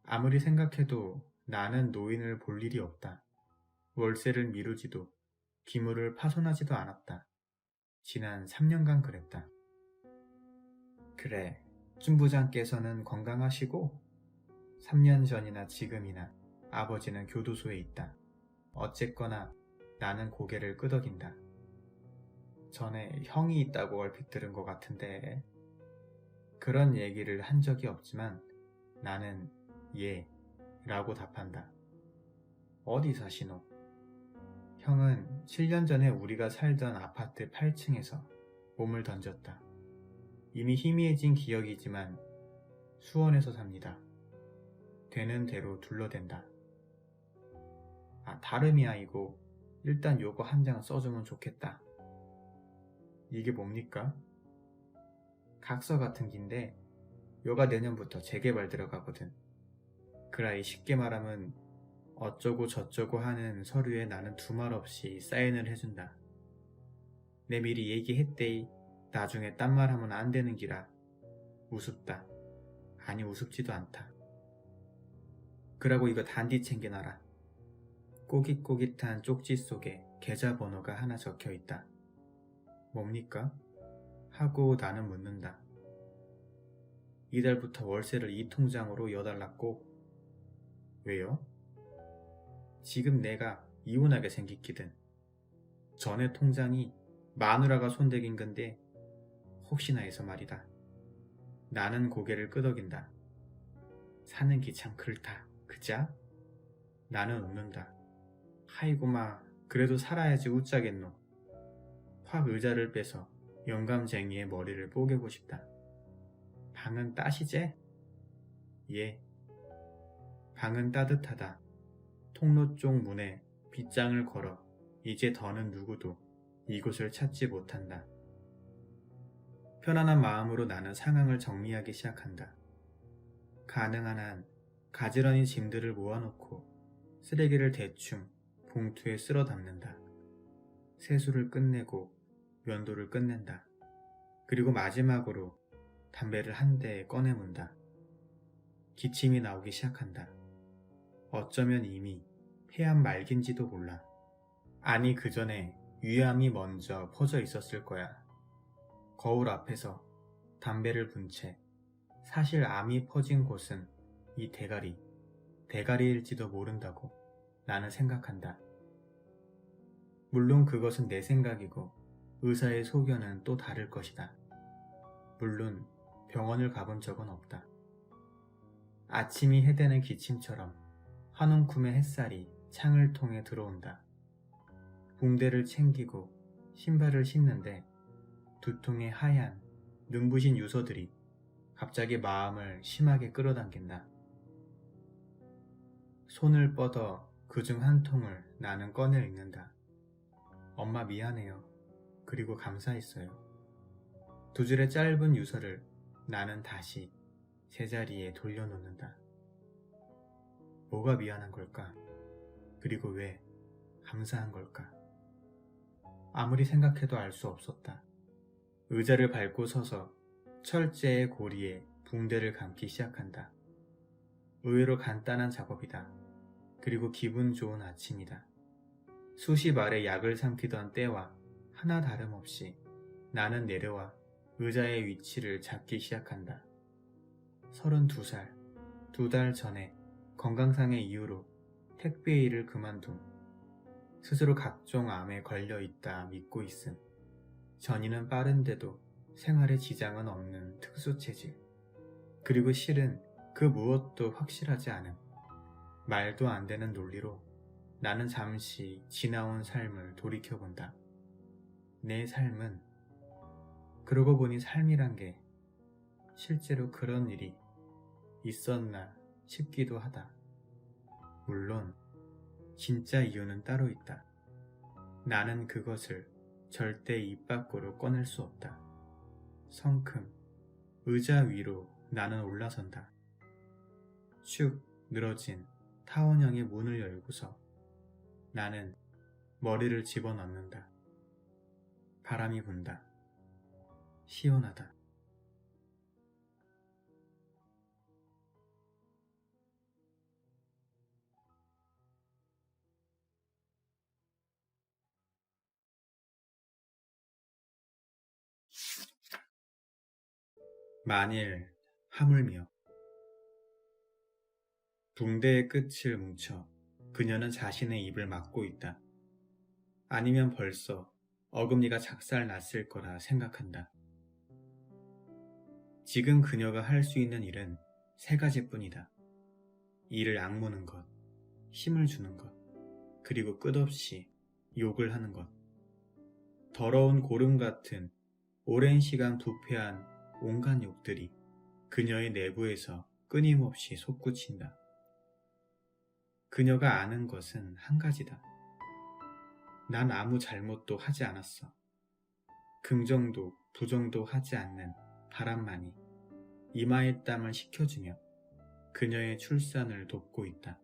아무리 생각해도 나는 노인을 볼 일이 없다. 월세를 미루지도 기물을 파손하지도 않았다. 지난 3년간 그랬다. 그래, 춘 부장께서는 건강하시고 3년 전이나 지금이나 아버지는 교도소에 있다. 어쨌거나 나는 고개를 끄덕인다. 전에 형이 있다고 얼핏 들은 것 같은데 그런 얘기를 한 적이 없지만 나는 예 라고 답한다. 어디 사시노? 형은 7년 전에 우리가 살던 아파트 8층에서 몸을 던졌다. 이미 희미해진 기억이지만 수원에서 삽니다. 되는 대로 둘러댄다. 아, 다름이 아니고 일단 요거 한 장 써주면 좋겠다. 이게 뭡니까? 각서 같은 긴데 요가 내년부터 재개발 들어가거든. 그라이 쉽게 말하면 어쩌고 저쩌고 하는 서류에 나는 두말 없이 사인을 해준다. 내 미리 얘기했대이 나중에 딴 말 하면 안 되는 기라. 우습다. 아니 우습지도 않다. 그러고 이거 단디 챙겨놔라. 꼬깃꼬깃한 쪽지 속에 계좌번호가 하나 적혀있다. 뭡니까? 하고 나는 묻는다. 이달부터 월세를 이 통장으로 여달랐고. 왜요? 지금 내가 이혼하게 생겼거든. 전에 통장이 마누라가 손대긴 건데 혹시나 해서 말이다. 나는 고개를 끄덕인다. 사는 기 참 그렇다. 그자? 나는 웃는다. 하이고마 그래도 살아야지 웃자겠노. 확 의자를 빼서 영감쟁이의 머리를 뽀개고 싶다. 방은 따시제? 예. 방은 따뜻하다. 통로 쪽 문에 빗장을 걸어 이제 더는 누구도 이곳을 찾지 못한다. 편안한 마음으로 나는 상황을 정리하기 시작한다. 가능한 한 가지런히 짐들을 모아놓고 쓰레기를 대충 봉투에 쓸어 담는다. 세수를 끝내고 면도를 끝낸다. 그리고 마지막으로 담배를 한 대 꺼내문다. 기침이 나오기 시작한다. 어쩌면 이미 폐암 말기인지도 몰라. 아니, 그 전에 위암이 먼저 퍼져 있었을 거야. 거울 앞에서 담배를 분 채 사실 암이 퍼진 곳은 이 대가리일지도 모른다고 나는 생각한다. 물론 그것은 내 생각이고 의사의 소견은 또 다를 것이다. 물론 병원을 가본 적은 없다. 아침이 해대는 기침처럼 한 움큼의 햇살이 창을 통해 들어온다. 붕대를 챙기고 신발을 신는데 두통의 하얀 눈부신 유서들이 갑자기 마음을 심하게 끌어당긴다. 손을 뻗어 그중 한 통을 나는 꺼내 읽는다. 엄마 미안해요. 그리고 감사했어요. 두 줄의 짧은 유서를 나는 다시 제자리에 돌려놓는다. 뭐가 미안한 걸까? 그리고 왜 감사한 걸까? 아무리 생각해도 알 수 없었다. 의자를 밟고 서서 철제의 고리에 붕대를 감기 시작한다. 의외로 간단한 작업이다. 그리고 기분 좋은 아침이다. 수십 알의 약을 삼키던 때와 하나 다름없이 나는 내려와 의자의 위치를 잡기 시작한다. 32살, 2달 전에 건강상의 이유로 택배 일을 그만둠. 스스로 각종 암에 걸려있다 믿고 있음. 전이는 빠른데도 생활에 지장은 없는 특수체질. 그리고 실은 그 무엇도 확실하지 않음. 말도 안 되는 논리로 나는 잠시 지나온 삶을 돌이켜본다. 내 삶은 그러고 보니 삶이란 게 실제로 그런 일이 있었나 싶기도 하다. 물론 진짜 이유는 따로 있다. 나는 그것을 절대 입 밖으로 꺼낼 수 없다. 성큼 의자 위로 나는 올라선다. 축 늘어진 타원형의 문을 열고서 나는 머리를 집어넣는다. 바람이 분다. 시원하다. 만일 하물며 붕대의 끝을 뭉쳐 그녀는 자신의 입을 막고 있다. 아니면 벌써 어금니가 작살 났을 거라 생각한다. 지금 그녀가 할 수 있는 일은 3가지뿐이다. 이를 악무는 것, 힘을 주는 것, 그리고 끝없이 욕을 하는 것. 더러운 고름 같은 오랜 시간 부패한 온갖 욕들이 그녀의 내부에서 끊임없이 솟구친다. 그녀가 아는 것은 한 가지다. 난 아무 잘못도 하지 않았어. 긍정도 부정도 하지 않는 바람만이 이마의 땀을 식혀주며 그녀의 출산을 돕고 있다.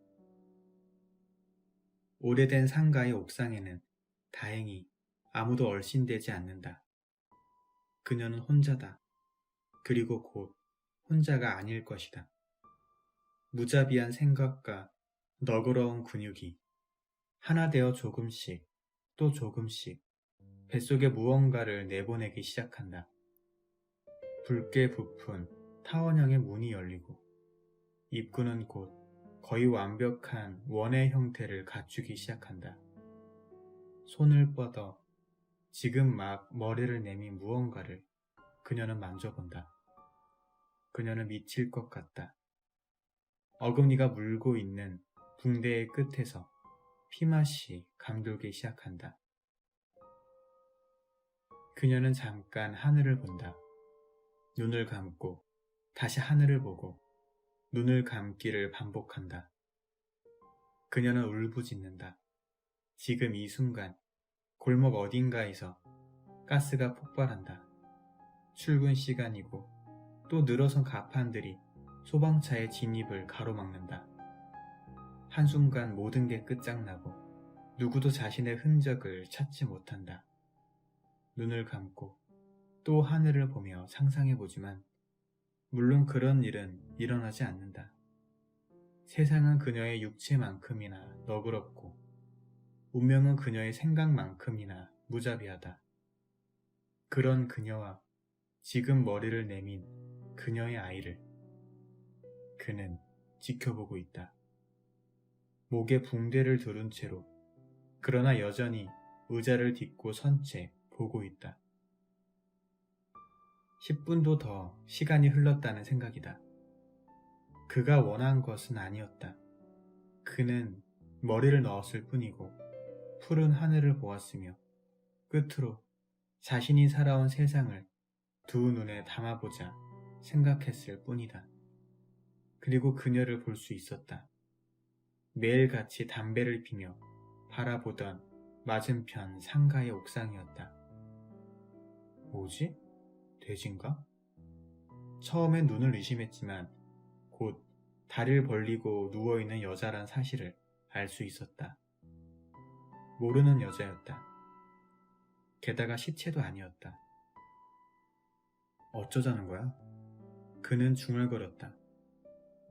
오래된 상가의 옥상에는 다행히 아무도 얼씬되지 않는다. 그녀는 혼자다. 그리고 곧 혼자가 아닐 것이다. 무자비한 생각과 너그러운 근육이 하나 되어 조금씩 또 조금씩 뱃속에 무언가를 내보내기 시작한다. 붉게 부푼 타원형의 문이 열리고 입구는 곧 거의 완벽한 원의 형태를 갖추기 시작한다. 손을 뻗어 지금 막 머리를 내민 무언가를 그녀는 만져본다. 그녀는 미칠 것 같다. 어금니가 물고 있는 붕대의 끝에서 피맛이 감돌기 시작한다. 그녀는 잠깐 하늘을 본다. 눈을 감고 다시 하늘을 보고 눈을 감기를 반복한다. 그녀는 울부짖는다. 지금 이 순간 골목 어딘가에서 가스가 폭발한다. 출근 시간이고 또 늘어선 가판들이 소방차의 진입을 가로막는다. 한순간 모든 게 끝장나고 누구도 자신의 흔적을 찾지 못한다. 눈을 감고 또 하늘을 보며 상상해보지만 물론 그런 일은 일어나지 않는다. 세상은 그녀의 육체만큼이나 너그럽고 운명은 그녀의 생각만큼이나 무자비하다. 그런 그녀와 지금 머리를 내민 그녀의 아이를 그는 지켜보고 있다. 목에 붕대를 두른 채로 그러나 여전히 의자를 딛고 선 채 보고 있다. 10분도 더 시간이 흘렀다는 생각이다. 그가 원한 것은 아니었다. 그는 머리를 넣었을 뿐이고 푸른 하늘을 보았으며 끝으로 자신이 살아온 세상을 두 눈에 담아보자 생각했을 뿐이다. 그리고 그녀를 볼 수 있었다. 매일같이 담배를 피며 바라보던 맞은편 상가의 옥상이었다. 뭐지? 돼지인가? 처음엔 눈을 의심했지만 곧 다리를 벌리고 누워있는 여자란 사실을 알 수 있었다. 모르는 여자였다. 게다가 시체도 아니었다. 어쩌자는 거야? 그는 중얼거렸다.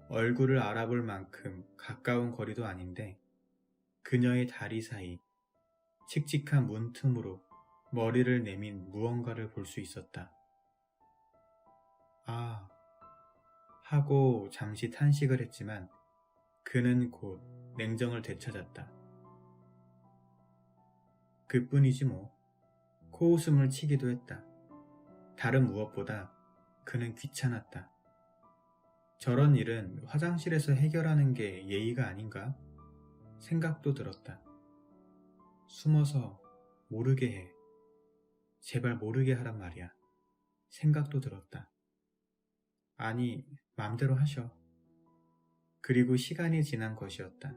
얼굴을 알아볼 만큼 가까운 거리도 아닌데 그녀의 다리 사이 칙칙한 문틈으로 머리를 내민 무언가를 볼 수 있었다. 아, 하고 잠시 탄식을 했지만 그는 곧 냉정을 되찾았다. 그뿐이지 뭐. 코웃음을 치기도 했다. 다른 무엇보다 그는 귀찮았다. 저런 일은 화장실에서 해결하는 게 예의가 아닌가? 생각도 들었다. 숨어서 모르게 해. 제발 모르게 하란 말이야. 생각도 들었다. 아니, 맘대로 하셔. 그리고 시간이 지난 것이었다.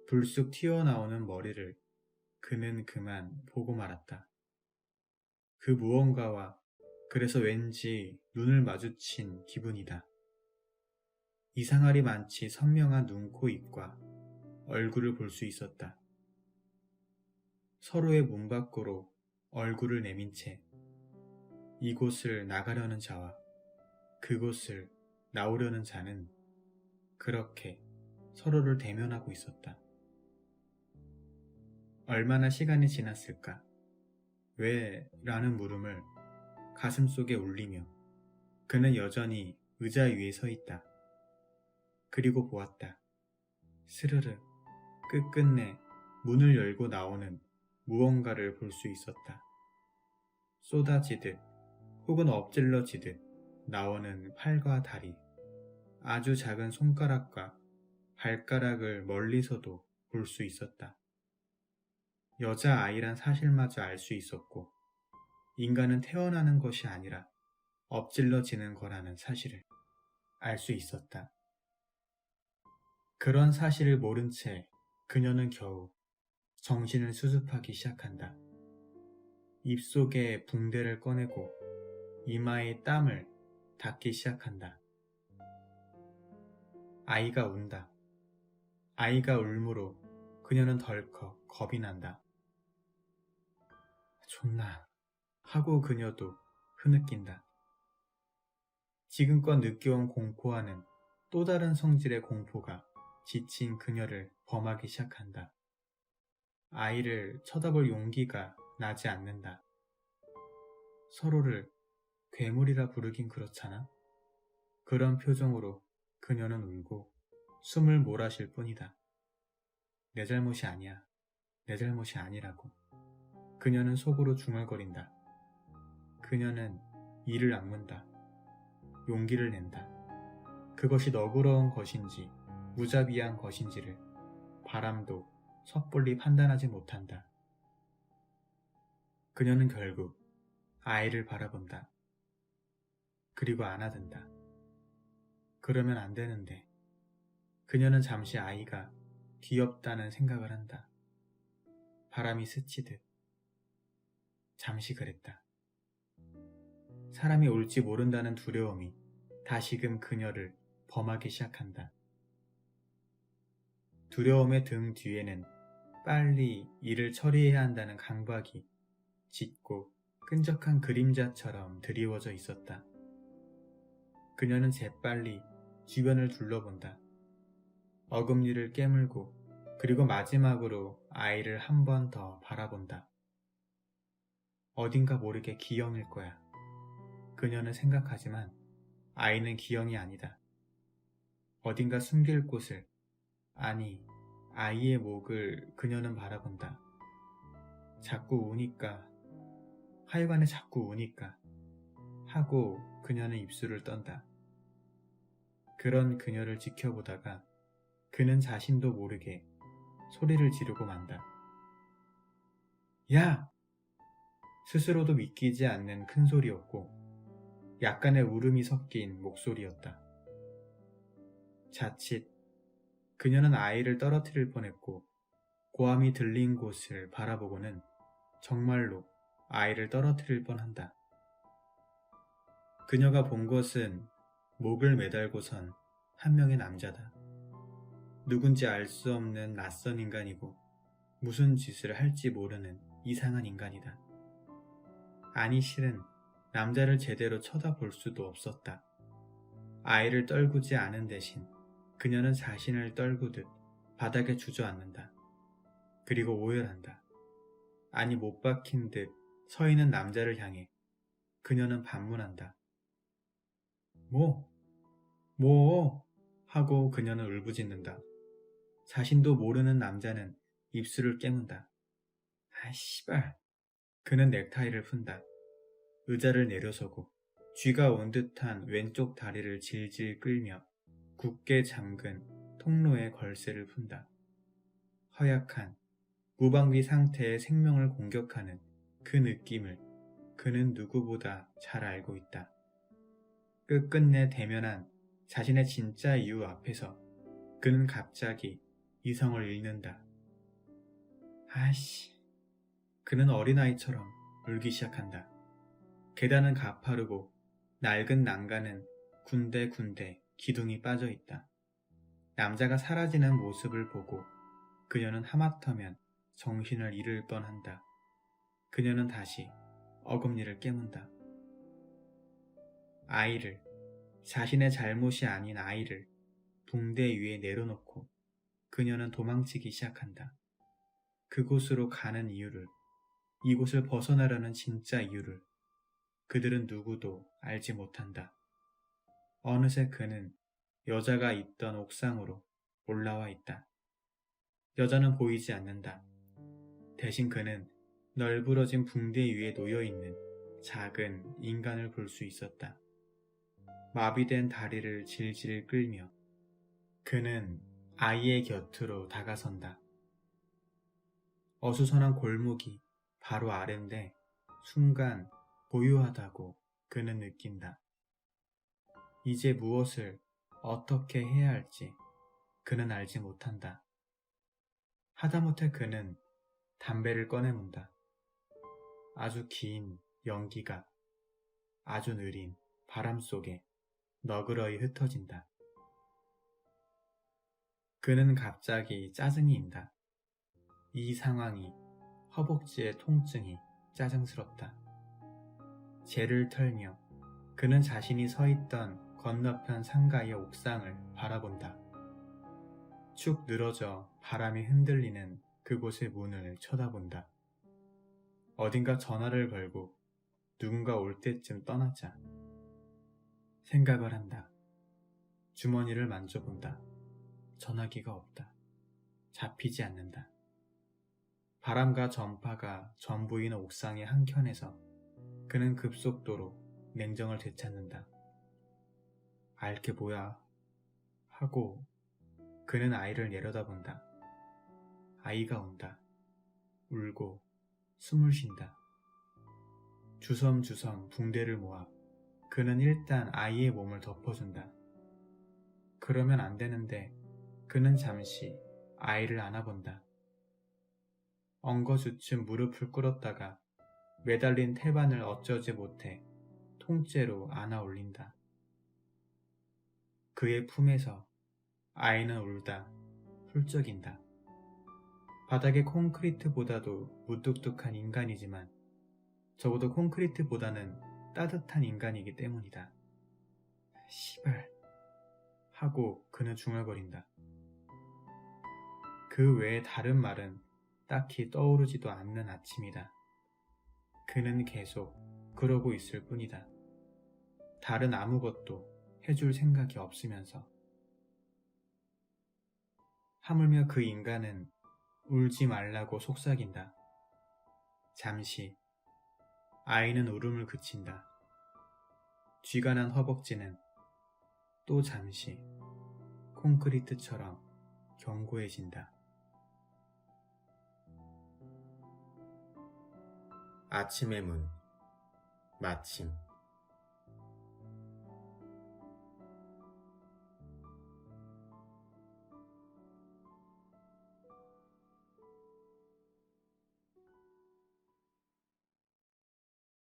불쑥 튀어나오는 머리를 그는 그만 보고 말았다. 그 무언가와 그래서 왠지 눈을 마주친 기분이다. 이상하리 많지 선명한 눈, 코, 입과 얼굴을 볼 수 있었다. 서로의 문 밖으로 얼굴을 내민 채 이곳을 나가려는 자와 그곳을 나오려는 자는 그렇게 서로를 대면하고 있었다. 얼마나 시간이 지났을까? 왜? 라는 물음을 가슴속에 울리며 그는 여전히 의자 위에 서 있다. 그리고 보았다. 스르르 끝끝내 문을 열고 나오는 무언가를 볼 수 있었다. 쏟아지듯 혹은 엎질러지듯 나오는 팔과 다리, 아주 작은 손가락과 발가락을 멀리서도 볼 수 있었다. 여자아이란 사실마저 알 수 있었고 인간은 태어나는 것이 아니라 엎질러지는 거라는 사실을 알 수 있었다. 그런 사실을 모른 채 그녀는 겨우 정신을 수습하기 시작한다. 입속에 붕대를 꺼내고 이마에 땀을 닦기 시작한다. 아이가 운다. 아이가 울므로 그녀는 덜컥 겁이 난다. 존나 하고 그녀도 흐느낀다. 지금껏 느껴온 공포와는 또 다른 성질의 공포가 지친 그녀를 범하기 시작한다. 아이를 쳐다볼 용기가 나지 않는다. 서로를 괴물이라 부르긴 그렇잖아. 그런 표정으로 그녀는 울고 숨을 몰아쉴 뿐이다. 내 잘못이 아니야. 내 잘못이 아니라고. 그녀는 속으로 중얼거린다. 그녀는 이를 악문다. 용기를 낸다. 그것이 너그러운 것인지 무자비한 것인지를 바람도 섣불리 판단하지 못한다. 그녀는 결국 아이를 바라본다. 그리고 안아든다. 그러면 안 되는데 그녀는 잠시 아이가 귀엽다는 생각을 한다. 바람이 스치듯 잠시 그랬다. 사람이 올지 모른다는 두려움이 다시금 그녀를 범하기 시작한다. 두려움의 등 뒤에는 빨리 일을 처리해야 한다는 강박이 짙고 끈적한 그림자처럼 드리워져 있었다. 그녀는 재빨리 주변을 둘러본다. 어금니를 깨물고 그리고 마지막으로 아이를 한 번 더 바라본다. 어딘가 모르게 기형일 거야. 그녀는 생각하지만 아이는 기형이 아니다. 어딘가 숨길 곳을, 아니, 아이의 목을 그녀는 바라본다. 자꾸 우니까, 하여간에 자꾸 우니까 하고 그녀는 입술을 떤다. 그런 그녀를 지켜보다가 그는 자신도 모르게 소리를 지르고 만다. 야! 스스로도 믿기지 않는 큰 소리였고 약간의 울음이 섞인 목소리였다. 자칫 그녀는 아이를 떨어뜨릴 뻔했고 고함이 들린 곳을 바라보고는 정말로 아이를 떨어뜨릴 뻔한다. 그녀가 본 것은 목을 매달고 선 한 명의 남자다. 누군지 알 수 없는 낯선 인간이고 무슨 짓을 할지 모르는 이상한 인간이다. 아니 실은 남자를 제대로 쳐다볼 수도 없었다. 아이를 떨구지 않은 대신 그녀는 자신을 떨구듯 바닥에 주저앉는다. 그리고 오열한다. 아니 못 박힌 듯 서 있는 남자를 향해 그녀는 반문한다. 뭐? 하고 그녀는 울부짖는다. 자신도 모르는 남자는 입술을 깨문다. 아 씨발. 그는 넥타이를 푼다. 의자를 내려서고 쥐가 온 듯한 왼쪽 다리를 질질 끌며 굳게 잠근 통로에 걸쇠를 푼다. 허약한 무방비 상태의 생명을 공격하는 그 느낌을 그는 누구보다 잘 알고 있다. 끝끝내 대면한 자신의 진짜 이유 앞에서 그는 갑자기 이성을 잃는다. 아씨. 그는 어린아이처럼 울기 시작한다. 계단은 가파르고 낡은 난간은 군데군데 기둥이 빠져있다. 남자가 사라지는 모습을 보고 그녀는 하마터면 정신을 잃을 뻔한다. 그녀는 다시 어금니를 깨문다. 아이를, 자신의 잘못이 아닌 아이를 붕대 위에 내려놓고 그녀는 도망치기 시작한다. 그곳으로 가는 이유를, 이곳을 벗어나려는 진짜 이유를 그들은 누구도 알지 못한다. 어느새 그는 여자가 있던 옥상으로 올라와 있다. 여자는 보이지 않는다. 대신 그는 널브러진 붕대 위에 놓여있는 작은 인간을 볼 수 있었다. 마비된 다리를 질질 끌며 그는 아이의 곁으로 다가선다. 어수선한 골목이 바로 아래인데 순간 고요하다고 그는 느낀다. 이제 무엇을 어떻게 해야 할지 그는 알지 못한다. 하다못해 그는 담배를 꺼내문다. 아주 긴 연기가 아주 느린 바람 속에 너그러이 흩어진다. 그는 갑자기 짜증이 인다. 이 상황이 허벅지의 통증이 짜증스럽다. 재를 털며 그는 자신이 서 있던 건너편 상가의 옥상을 바라본다. 축 늘어져 바람이 흔들리는 그곳의 문을 쳐다본다. 어딘가 전화를 걸고 누군가 올 때쯤 떠나자 생각을 한다. 주머니를 만져본다. 전화기가 없다. 잡히지 않는다. 바람과 전파가 전부인 옥상의 한켠에서 그는 급속도로 냉정을 되찾는다. 알게 뭐야 하고 그는 아이를 내려다본다. 아이가 온다. 울고 숨을 쉰다. 주섬주섬 붕대를 모아 그는 일단 아이의 몸을 덮어준다. 그러면 안 되는데 그는 잠시 아이를 안아본다. 엉거주춤 무릎을 꿇었다가 매달린 태반을 어쩌지 못해 통째로 안아 올린다. 그의 품에서 아이는 울다 훌쩍인다. 바닥의 콘크리트보다도 무뚝뚝한 인간이지만 적어도 콘크리트보다는 따뜻한 인간이기 때문이다. 시발 하고 그는 중얼거린다. 그 외에 다른 말은 딱히 떠오르지도 않는 아침이다. 그는 계속 그러고 있을 뿐이다. 다른 아무것도 해줄 생각이 없으면서. 하물며 그 인간은 울지 말라고 속삭인다. 잠시 아이는 울음을 그친다. 쥐가 난 허벅지는 또 잠시 콘크리트처럼 견고해진다. 아침의 문, 마침